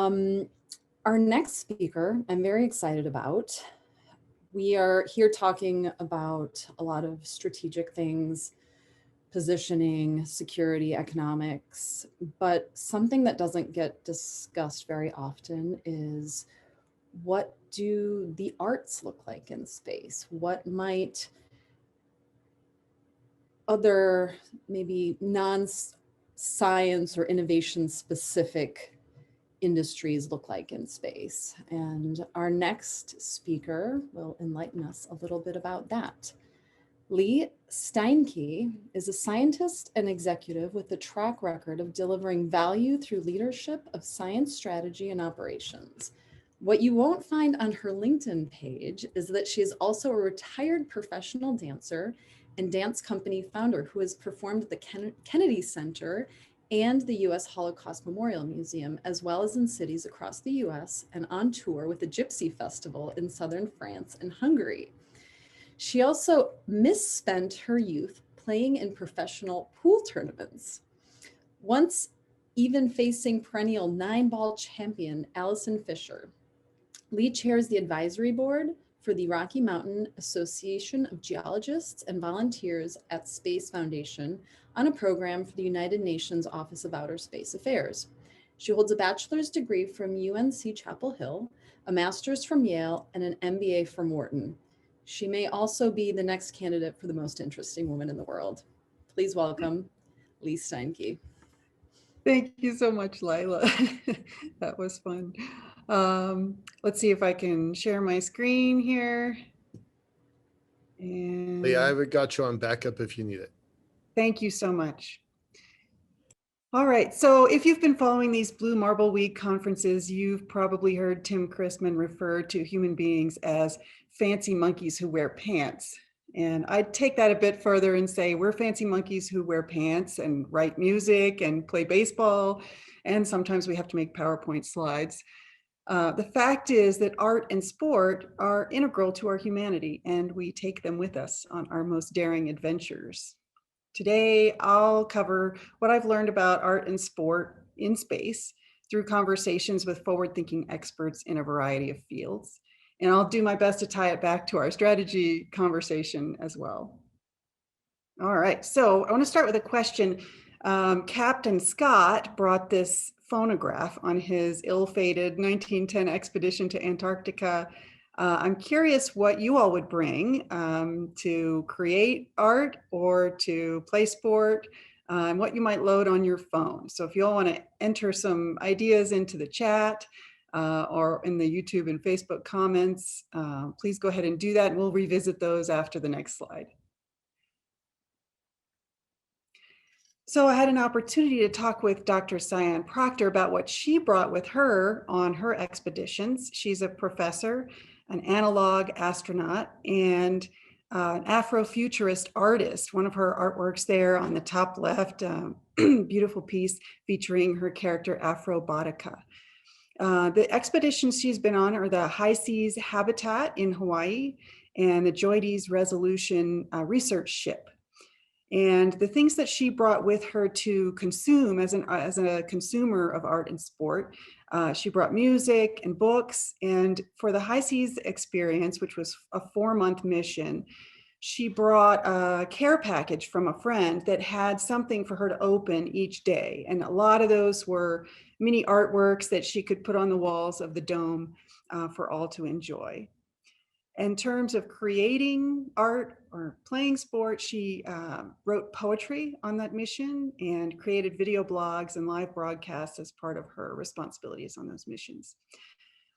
Our next speaker, I'm very excited about. We are here talking about a lot of strategic things, positioning, security, economics, but something that doesn't get discussed very often is what do the arts look like in space? What might other maybe non-science or innovation specific industries look like in space? And our next speaker will enlighten us a little bit about that. Lee Steinke is a scientist and executive with a track record of delivering value through leadership of science strategy and operations. What you won't find on her LinkedIn page is that she is also a retired professional dancer and dance company founder who has performed at the Kennedy Center and the U.S. Holocaust Memorial Museum, as well as in cities across the U.S. and on tour with the Gypsy Festival in southern France and Hungary. She also misspent her youth playing in professional pool tournaments, once even facing perennial 9-ball champion Allison Fisher. Lee chairs the advisory board for the Rocky Mountain Association of Geologists and Volunteers at Space Foundation on a program for the United Nations Office of Outer Space Affairs. She holds a bachelor's degree from UNC Chapel Hill, a master's from Yale, and an MBA from Wharton. She may also be the next candidate for the most interesting woman in the world. Please welcome Lee Steinke. Thank you so much, Lila. That was fun. Let's see if I can share my screen here. And Lee, I've got you on backup if you need it. Thank you so much. All right, so if you've been following these Blue Marble Week conferences, you've probably heard Tim Chrisman refer to human beings as fancy monkeys who wear pants. And I'd take that a bit further and say we're fancy monkeys who wear pants and write music and play baseball, and sometimes we have to make PowerPoint slides. The fact is that art and sport are integral to our humanity, and we take them with us on our most daring adventures. Today, I'll cover what I've learned about art and sport in space through conversations with forward-thinking experts in a variety of fields. And I'll do my best to tie it back to our strategy conversation as well. All right, so I want to start with a question. Captain Scott brought this phonograph on his ill-fated 1910 expedition to Antarctica. I'm curious what you all would bring to create art or to play sport, and what you might load on your phone. So if you all want to enter some ideas into the chat or in the YouTube and Facebook comments, please go ahead and do that, and we'll revisit those after the next slide. So I had an opportunity to talk with Dr. Cyan Proctor about what she brought with her on her expeditions. She's a professor, an analog astronaut, and an Afrofuturist artist. One of her artworks there on the top left, beautiful piece featuring her character Afrobotica. The expeditions she's been on are the High Seas Habitat in Hawaii and the JOIDES Resolution research ship. And the things that she brought with her to consume as a consumer of art and sport, she brought music and books. And for the High Seas experience, which was a 4-month mission, she brought a care package from a friend that had something for her to open each day. And a lot of those were mini artworks that she could put on the walls of the dome for all to enjoy. In terms of creating art or playing sport, she wrote poetry on that mission and created video blogs and live broadcasts as part of her responsibilities on those missions.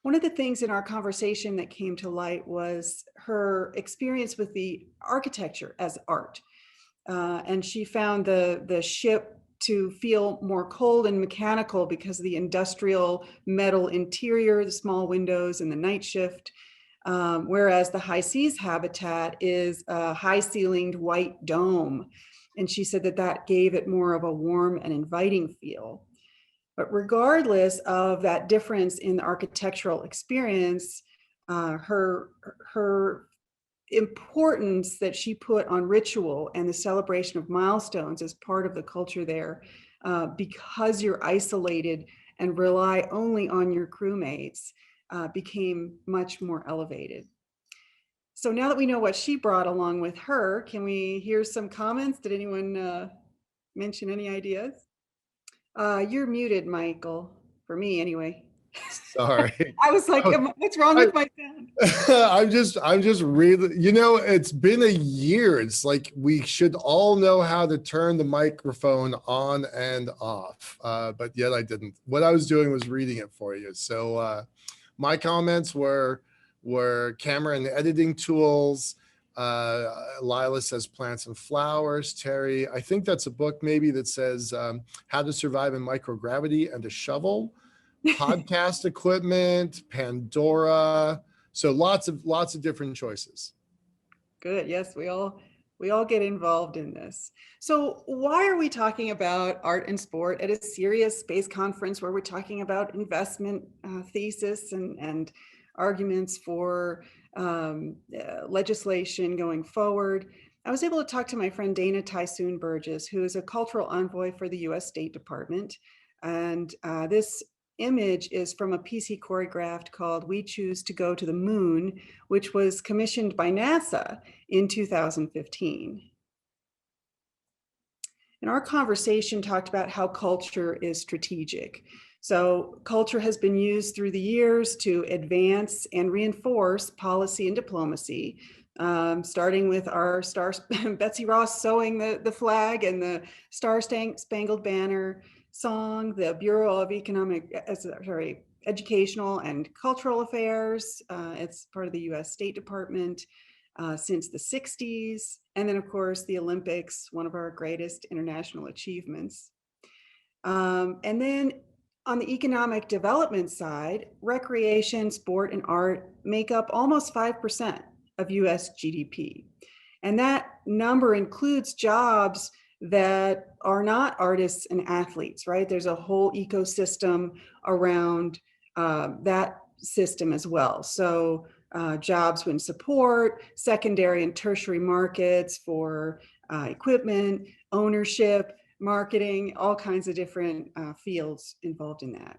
One of the things in our conversation that came to light was her experience with the architecture as art. And she found the ship to feel more cold and mechanical because of the industrial metal interior, the small windows, and the night shift. Whereas the High Seas Habitat is a high-ceilinged white dome. And she said that that gave it more of a warm and inviting feel. But regardless of that difference in the architectural experience, her importance that she put on ritual and the celebration of milestones as part of the culture there, because you're isolated and rely only on your crewmates became much more elevated. So now that we know what she brought along with her, can we hear some comments? Did anyone mention any ideas? You're muted, Michael, for me anyway. Sorry. I was like, what's wrong with my sound? I'm just really, it's been a year. It's like we should all know how to turn the microphone on and off, but yet I didn't. What I was doing was reading it for you. So my comments were camera and editing tools. Lila says plants and flowers. Terry, I think that's a book maybe that says how to survive in microgravity and a shovel. Podcast equipment, Pandora. So lots of different choices. Good. Yes, we all get involved in this. So why are we talking about art and sport at a serious space conference where we're talking about investment thesis and arguments for legislation going forward? I was able to talk to my friend Dana Tysoon Burgess, who is a cultural envoy for the US State Department. And this image is from a piece he choreographed called We Choose to Go to the Moon, which was commissioned by NASA in 2015. And our conversation talked about how culture is strategic. So culture has been used through the years to advance and reinforce policy and diplomacy, starting with our Betsy Ross sewing the flag and the Star Spangled Banner song, the Bureau of Educational and Cultural Affairs. It's part of the US State Department since the 60s. And then of course, the Olympics, one of our greatest international achievements. And then on the economic development side, recreation, sport, and art make up almost 5% of US GDP. And that number includes jobs that are not artists and athletes, right? There's a whole ecosystem around that system as well. So jobs in support, secondary and tertiary markets for equipment, ownership, marketing, all kinds of different fields involved in that.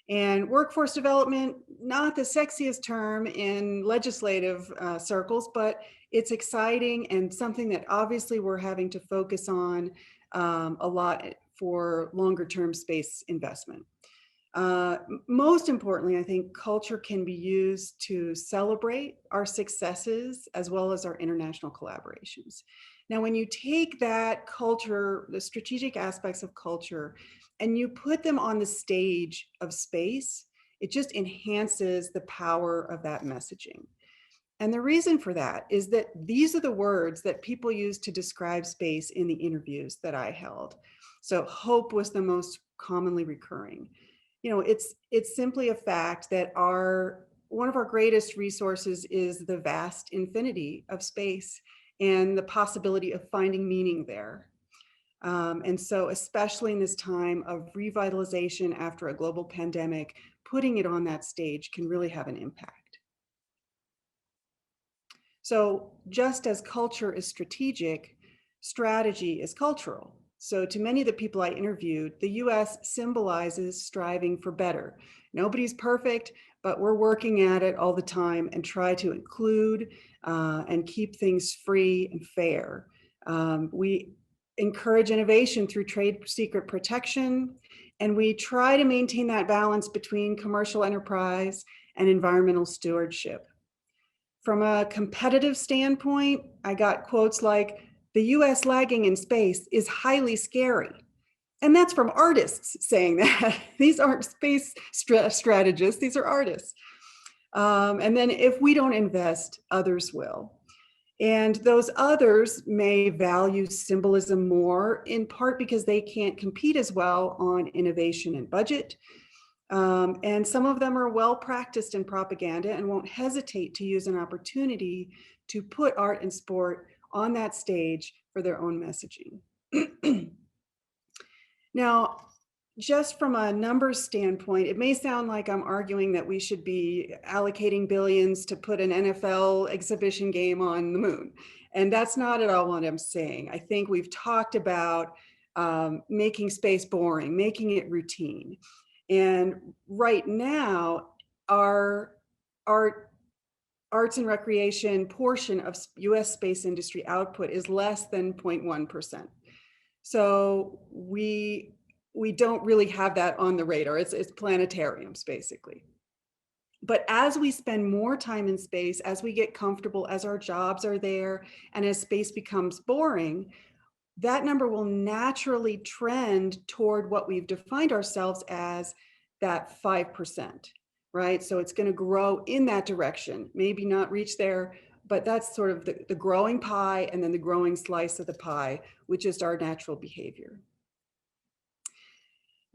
And workforce development, not the sexiest term in legislative circles, but it's exciting and something that obviously we're having to focus on a lot for longer term space investment. Most importantly, I think culture can be used to celebrate our successes as well as our international collaborations. Now, when you take that culture, the strategic aspects of culture, and you put them on the stage of space, it just enhances the power of that messaging. And the reason for that is that these are the words that people use to describe space in the interviews that I held. So hope was the most commonly recurring. It's simply a fact that one of our greatest resources is the vast infinity of space and the possibility of finding meaning there. And so especially in this time of revitalization after a global pandemic, putting it on that stage can really have an impact. So just as culture is strategic, strategy is cultural. So to many of the people I interviewed, the US symbolizes striving for better. Nobody's perfect, but we're working at it all the time and try to include and keep things free and fair. We encourage innovation through trade secret protection, and we try to maintain that balance between commercial enterprise and environmental stewardship. From a competitive standpoint, I got quotes like, "The US lagging in space is highly scary." And that's from artists saying that. These aren't space strategists, these are artists. And then if we don't invest, others will. And those others may value symbolism more, in part because they can't compete as well on innovation and budget. And some of them are well practiced in propaganda and won't hesitate to use an opportunity to put art and sport on that stage for their own messaging. Now, just from a numbers standpoint, it may sound like I'm arguing that we should be allocating billions to put an NFL exhibition game on the moon. And that's not at all what I'm saying. I think we've talked about making space boring, making it routine. And right now, our arts and recreation portion of US space industry output is less than 0.1%. So we don't really have that on the radar. It's planetariums, basically. But as we spend more time in space, as we get comfortable, as our jobs are there, and as space becomes boring, that number will naturally trend toward what we've defined ourselves as that 5%, right? So it's going to grow in that direction, maybe not reach there, but that's sort of the growing pie and then the growing slice of the pie, which is our natural behavior.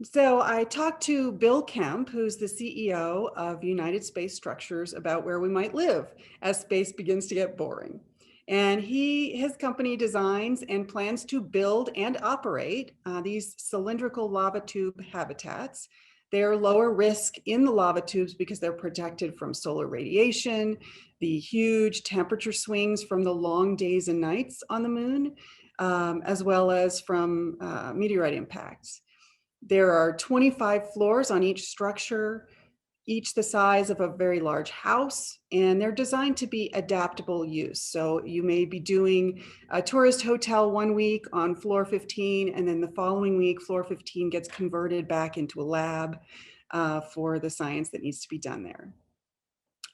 So I talked to Bill Kemp, who's the CEO of United Space Structures, about where we might live as space begins to get boring. And his company designs and plans to build and operate these cylindrical lava tube habitats. They're lower risk in the lava tubes because they're protected from solar radiation, the huge temperature swings from the long days and nights on the moon, as well as from meteorite impacts. There are 25 floors on each structure, each the size of a very large house, and they're designed to be adaptable use. So you may be doing a tourist hotel one week on floor 15, and then the following week, floor 15 gets converted back into a lab for the science that needs to be done there.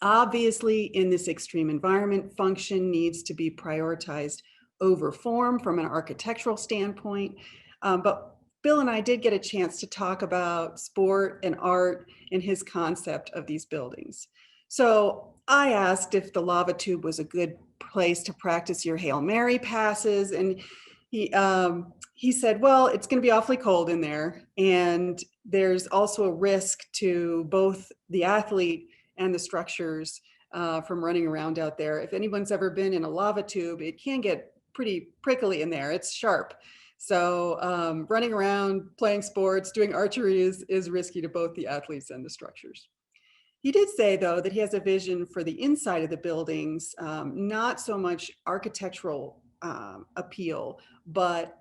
Obviously, in this extreme environment, function needs to be prioritized over form from an architectural standpoint, but Bill and I did get a chance to talk about sport and art and his concept of these buildings. So I asked if the lava tube was a good place to practice your Hail Mary passes. And he said, well, it's going to be awfully cold in there. And there's also a risk to both the athlete and the structures from running around out there. If anyone's ever been in a lava tube, it can get pretty prickly in there. It's sharp. So running around, playing sports, doing archery is risky to both the athletes and the structures. He did say, though, that he has a vision for the inside of the buildings, not so much architectural appeal, but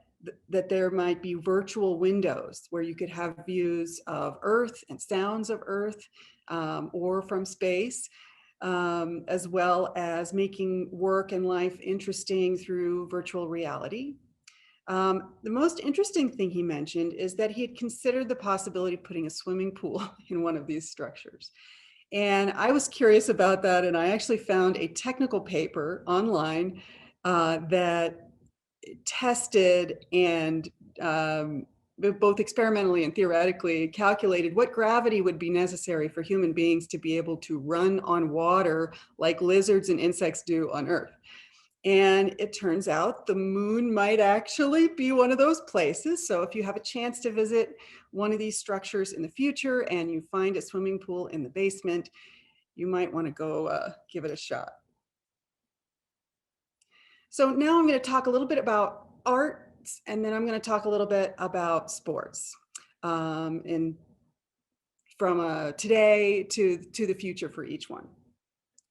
that there might be virtual windows where you could have views of Earth and sounds of Earth or from space, as well as making work and life interesting through virtual reality. The most interesting thing he mentioned is that he had considered the possibility of putting a swimming pool in one of these structures. And I was curious about that, and I actually found a technical paper online that tested and both experimentally and theoretically calculated what gravity would be necessary for human beings to be able to run on water like lizards and insects do on Earth. And it turns out the moon might actually be one of those places. So if you have a chance to visit one of these structures in the future and you find a swimming pool in the basement, you might want to go give it a shot. So now I'm going to talk a little bit about arts, and then I'm going to talk a little bit about sports, and from today to the future for each one.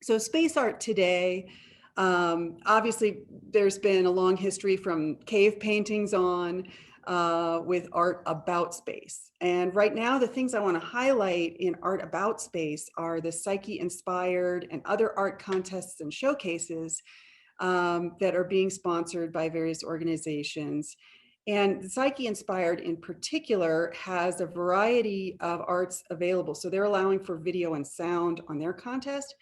So space art today, obviously there's been a long history from cave paintings on with art about space. And right now, the things I want to highlight in art about space are the Psyche inspired and other art contests and showcases that are being sponsored by various organizations. And the Psyche inspired in particular has a variety of arts available. So they're allowing for video and sound on their contest.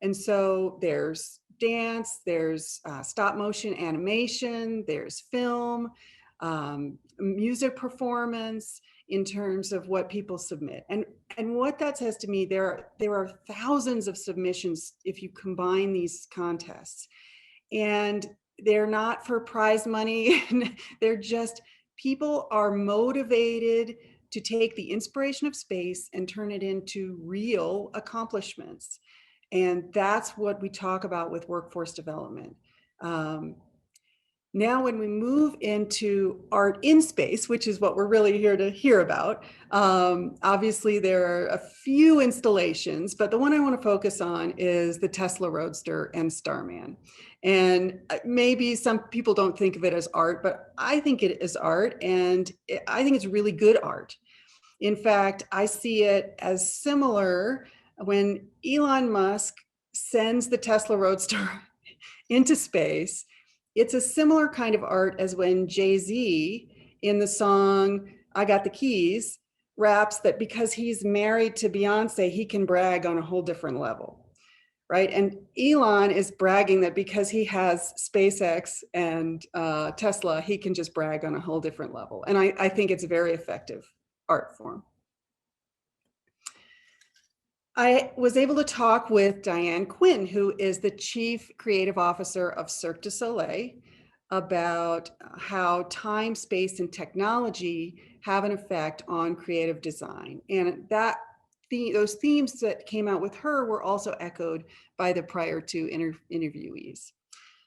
And so there's dance, there's stop motion animation, there's film, music performance in terms of what people submit. And what that says to me, there are thousands of submissions if you combine these contests. And they're not for prize money. They're just, people are motivated to take the inspiration of space and turn it into real accomplishments. And that's what we talk about with workforce development. Now, when we move into art in space, which is what we're really here to hear about, obviously there are a few installations, but the one I want to focus on is the Tesla Roadster and Starman. And maybe some people don't think of it as art, but I think it is art, and I think it's really good art. In fact, I see it as similar when Elon Musk sends the Tesla Roadster into space. It's a similar kind of art as when Jay-Z in the song I Got the Keys raps that because he's married to Beyonce, he can brag on a whole different level, right? And Elon is bragging that because he has SpaceX and Tesla, he can just brag on a whole different level. And I think it's a very effective art form. I was able to talk with Diane Quinn, who is the Chief Creative Officer of Cirque du Soleil, about how time, space, and technology have an effect on creative design. And those themes that came out with her were also echoed by the prior two interviewees.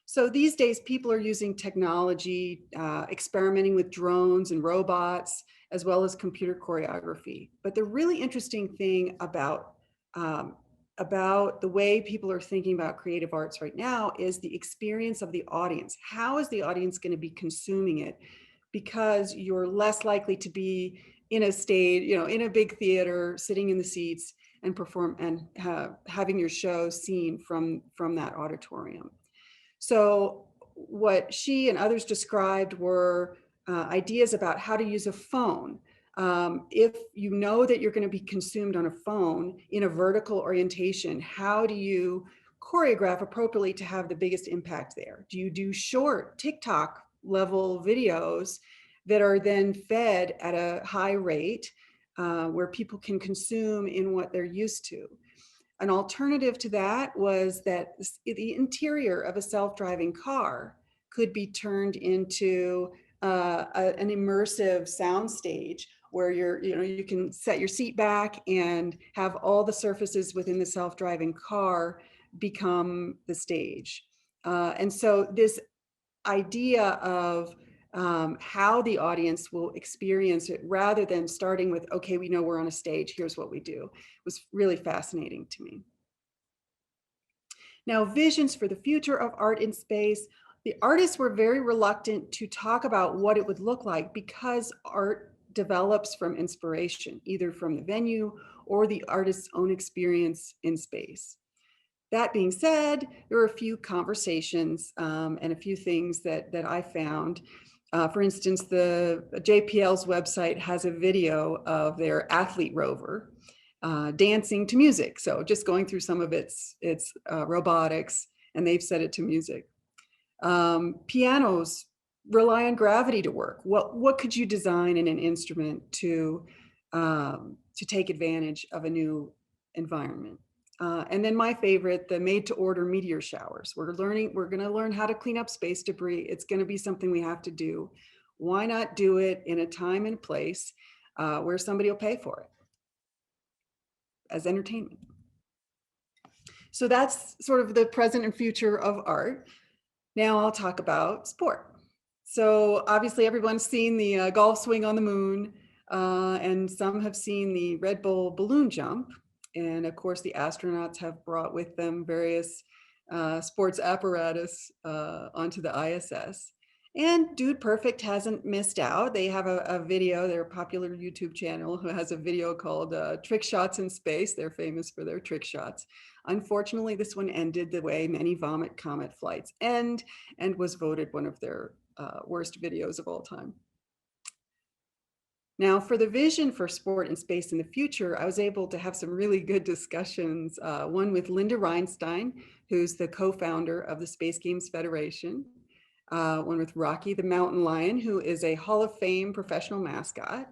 So these days, people are using technology, experimenting with drones and robots, as well as computer choreography. But the really interesting thing about the way people are thinking about creative arts right now is the experience of the audience. How is the audience going to be consuming it? Because you're less likely to be in a stage, in a big theater, sitting in the seats and perform and having your show seen from that auditorium. So what she and others described were ideas about how to use a phone. If you know that you're going to be consumed on a phone in a vertical orientation, how do you choreograph appropriately to have the biggest impact there? Do you do short TikTok level videos that are then fed at a high rate where people can consume in what they're used to? An alternative to that was that the interior of a self-driving car could be turned into an immersive soundstage where you can set your seat back and have all the surfaces within the self-driving car become the stage. And so this idea of how the audience will experience it rather than starting with, okay, we know we're on a stage, here's what we do, was really fascinating to me. Now, visions for the future of art in space. The artists were very reluctant to talk about what it would look like because art develops from inspiration, either from the venue or the artist's own experience in space. That being said, there were a few conversations and a few things that I found. For instance, the JPL's website has a video of their athlete rover dancing to music. So just going through some of its robotics, and they've set it to music. Pianos rely on gravity to work. What could you design in an instrument to take advantage of a new environment? And then my favorite, the made-to-order meteor showers. We're going to learn how to clean up space debris. It's going to be something we have to do. Why not do it in a time and place where somebody will pay for it as entertainment? So that's sort of the present and future of art. Now I'll talk about sport. So obviously everyone's seen the golf swing on the moon, and some have seen the Red Bull balloon jump. And of course, the astronauts have brought with them various sports apparatus onto the ISS. And Dude Perfect hasn't missed out. They have a video, their popular YouTube channel, who has a video called Trick Shots in Space. They're famous for their trick shots. Unfortunately, this one ended the way many Vomit Comet flights end and was voted one of their worst videos of all time. Now, for the vision for sport and space in the future, I was able to have some really good discussions, one with Linda Reinstein, who's the co-founder of the Space Games Federation, one with Rocky the Mountain Lion, who is a Hall of Fame professional mascot,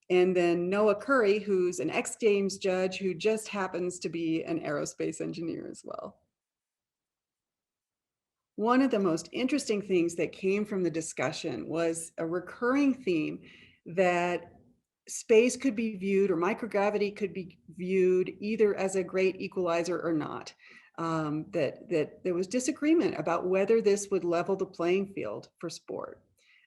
and then Noah Curry, who's an X Games judge who just happens to be an aerospace engineer as well. One of the most interesting things that came from the discussion was a recurring theme that space could be viewed, or microgravity could be viewed either as a great equalizer or not. That there was disagreement about whether this would level the playing field for sport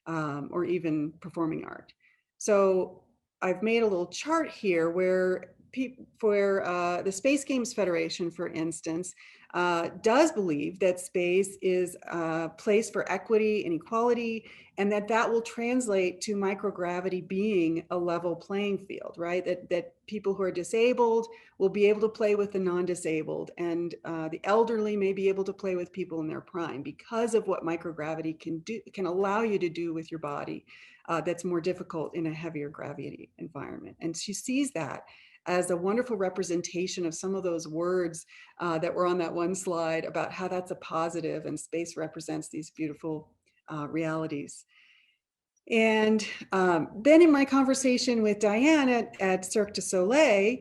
or even performing art. So I've made a little chart here where the Space Games Federation, for instance, does believe that space is a place for equity and equality, and that will translate to microgravity being a level playing field, right? That people who are disabled will be able to play with the non-disabled, and the elderly may be able to play with people in their prime because of what microgravity can allow you to do with your body. That's more difficult in a heavier gravity environment. And she sees that as a wonderful representation of some of those words that were on that one slide about how that's a positive, and space represents these beautiful realities. And then in my conversation with Diane at Cirque du Soleil,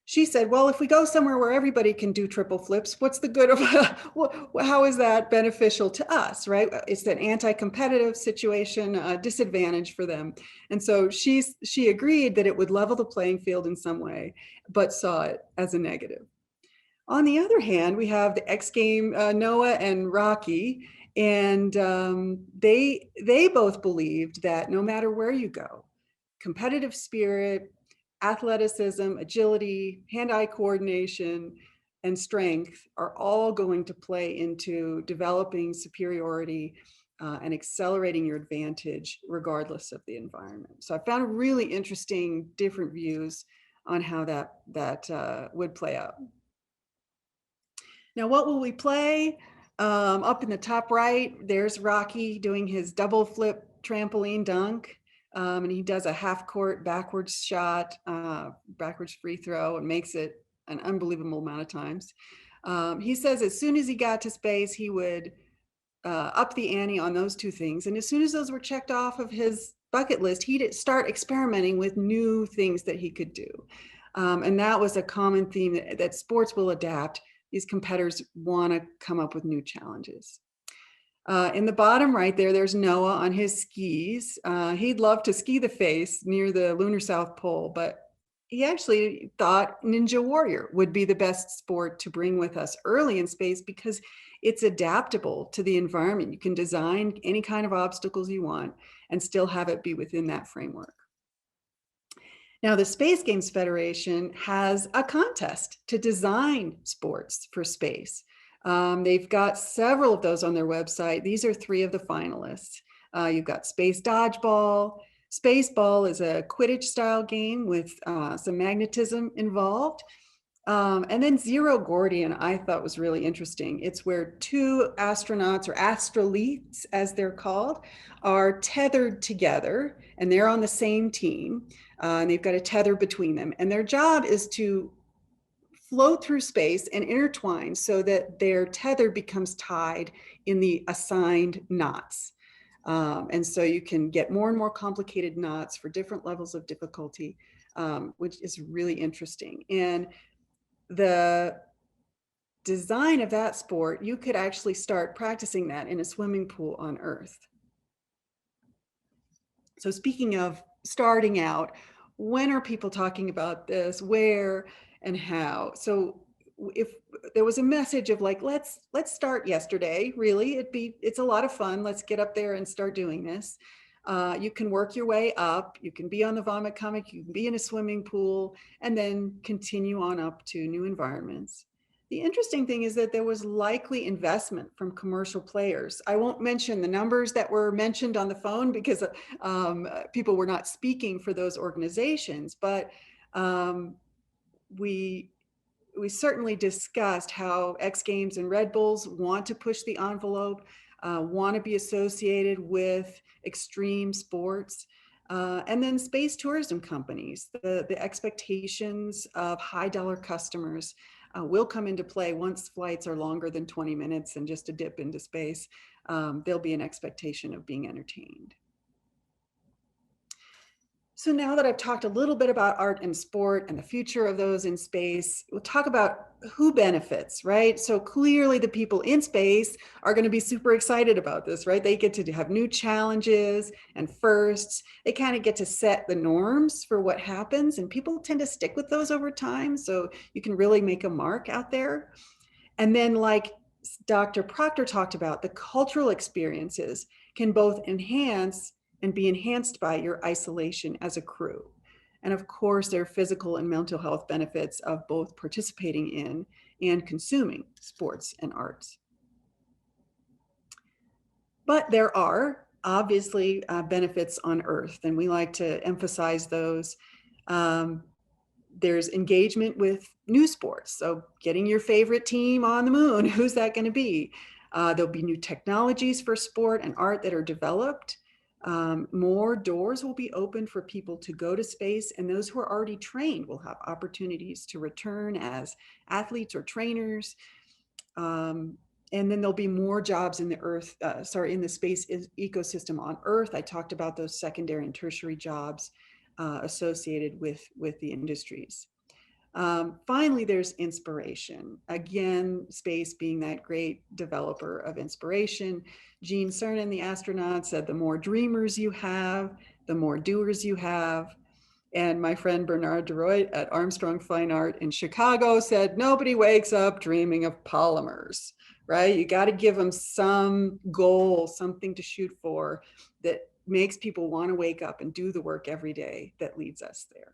she said, well, if we go somewhere where everybody can do triple flips, what's the good of, how is that beneficial to us, right? It's an anti-competitive situation, a disadvantage for them. And so she agreed that it would level the playing field in some way, but saw it as a negative. On the other hand, we have the X Game, Noah and Rocky, and they both believed that no matter where you go, competitive spirit, athleticism, agility, hand-eye coordination, and strength are all going to play into developing superiority and accelerating your advantage regardless of the environment. So I found really interesting different views on how that would play out. Now, what will we play? Up in the top right, there's Rocky doing his double flip trampoline dunk. And he does a half court backwards shot, backwards free throw, and makes it an unbelievable amount of times. He says as soon as he got to space, he would up the ante on those two things. And as soon as those were checked off of his bucket list, he'd start experimenting with new things that he could do. And that was a common theme that sports will adapt. These competitors want to come up with new challenges. In the bottom right there's Noah on his skis. He'd love to ski the face near the lunar South Pole, but he actually thought Ninja Warrior would be the best sport to bring with us early in space because it's adaptable to the environment. You can design any kind of obstacles you want and still have it be within that framework. Now, the Space Games Federation has a contest to design sports for space. They've got several of those on their website. These are 3 of the finalists. You've got Space Dodgeball. Spaceball is a Quidditch style game with some magnetism involved. And then Zero Gordian, I thought was really interesting. It's where 2 astronauts, or astrolates as they're called, are tethered together, and they're on the same team. And they've got a tether between them. And their job is to float through space and intertwine so that their tether becomes tied in the assigned knots. And so you can get more and more complicated knots for different levels of difficulty, which is really interesting. And the design of that sport, you could actually start practicing that in a swimming pool on Earth. So speaking of starting out, when are people talking about this, where and how? So if there was a message of like, let's start yesterday, really, it's a lot of fun. Let's get up there and start doing this. You can work your way up. You can be on the vomit comic. You can be in a swimming pool and then continue on up to new environments. The interesting thing is that there was likely investment from commercial players. I won't mention the numbers that were mentioned on the phone because people were not speaking for those organizations, but we certainly discussed how X Games and Red Bulls want to push the envelope, want to be associated with extreme sports. And then space tourism companies, the expectations of high dollar customers will come into play once flights are longer than 20 minutes and just a dip into space. There'll be an expectation of being entertained. So now that I've talked a little bit about art and sport and the future of those in space, we'll talk about who benefits, right? So clearly the people in space are going to be super excited about this, right? They get to have new challenges and firsts. They kind of get to set the norms for what happens, and people tend to stick with those over time. So you can really make a mark out there. And then, like Dr. Proctor talked about, the cultural experiences can both enhance and be enhanced by your isolation as a crew. And of course, there are physical and mental health benefits of both participating in and consuming sports and arts. But there are obviously benefits on Earth, and we like to emphasize those. There's engagement with new sports. So getting your favorite team on the moon, who's that going to be? There'll be new technologies for sport and art that are developed. More doors will be open for people to go to space, and those who are already trained will have opportunities to return as athletes or trainers. And then there'll be more jobs in the in the space ecosystem on Earth. I talked about those secondary and tertiary jobs associated with the industries. Finally, there's inspiration. Again, space being that great developer of inspiration. Gene Cernan, the astronaut, said the more dreamers you have, the more doers you have. And my friend Bernard DeRoy at Armstrong Fine Art in Chicago said, nobody wakes up dreaming of polymers, right? You got to give them some goal, something to shoot for that makes people want to wake up and do the work every day that leads us there.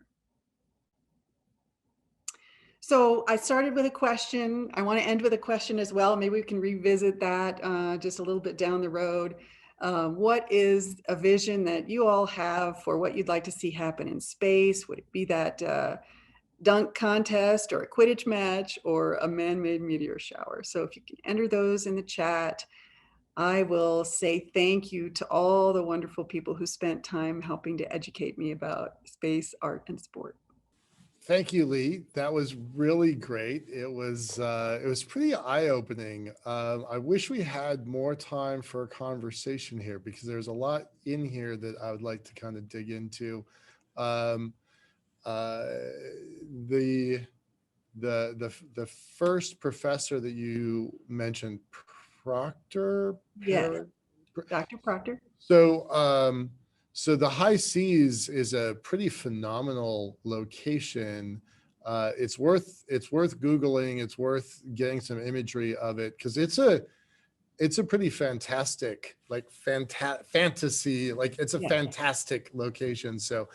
So I started with a question. I want to end with a question as well. Maybe we can revisit that just a little bit down the road. What is a vision that you all have for what you'd like to see happen in space? Would it be that dunk contest or a Quidditch match or a man-made meteor shower? So if you can enter those in the chat, I will say thank you to all the wonderful people who spent time helping to educate me about space, art, and sport. Thank you, Lee. That was really great. It was pretty eye-opening. I wish we had more time for a conversation here because there's a lot in here that I would like to kind of dig into. The first professor that you mentioned, Proctor? Yes, Dr. Proctor. So the high seas is a pretty phenomenal location. It's worth Googling. It's worth getting some imagery of it because it's a pretty fantastic, like fantasy, like it's a fantastic location. So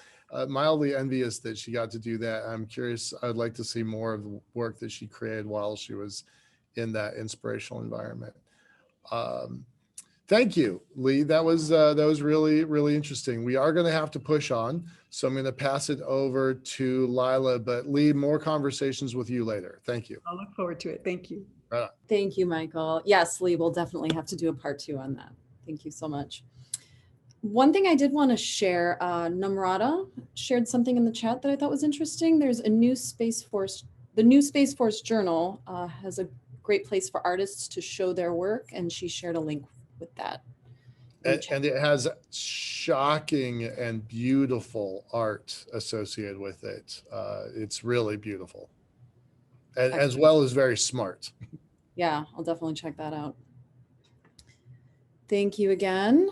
mildly envious that she got to do that. I'm curious. I'd like to see more of the work that she created while she was in that inspirational environment. Thank you, Lee. That was really, really interesting. We are going to have to push on, so I'm going to pass it over to Lila. But Lee, more conversations with you later. Thank you. I'll look forward to it. Thank you. Right on. Thank you, Michael. Yes, Lee, we'll definitely have to do a part 2 on that. Thank you so much. One thing I did want to share, Namrata shared something in the chat that I thought was interesting. There's a new Space Force, the new Space Force Journal has a great place for artists to show their work, and she shared a link with that. And it has shocking and beautiful art associated with it. It's really beautiful, and as well as very smart. Yeah, I'll definitely check that out. Thank you again.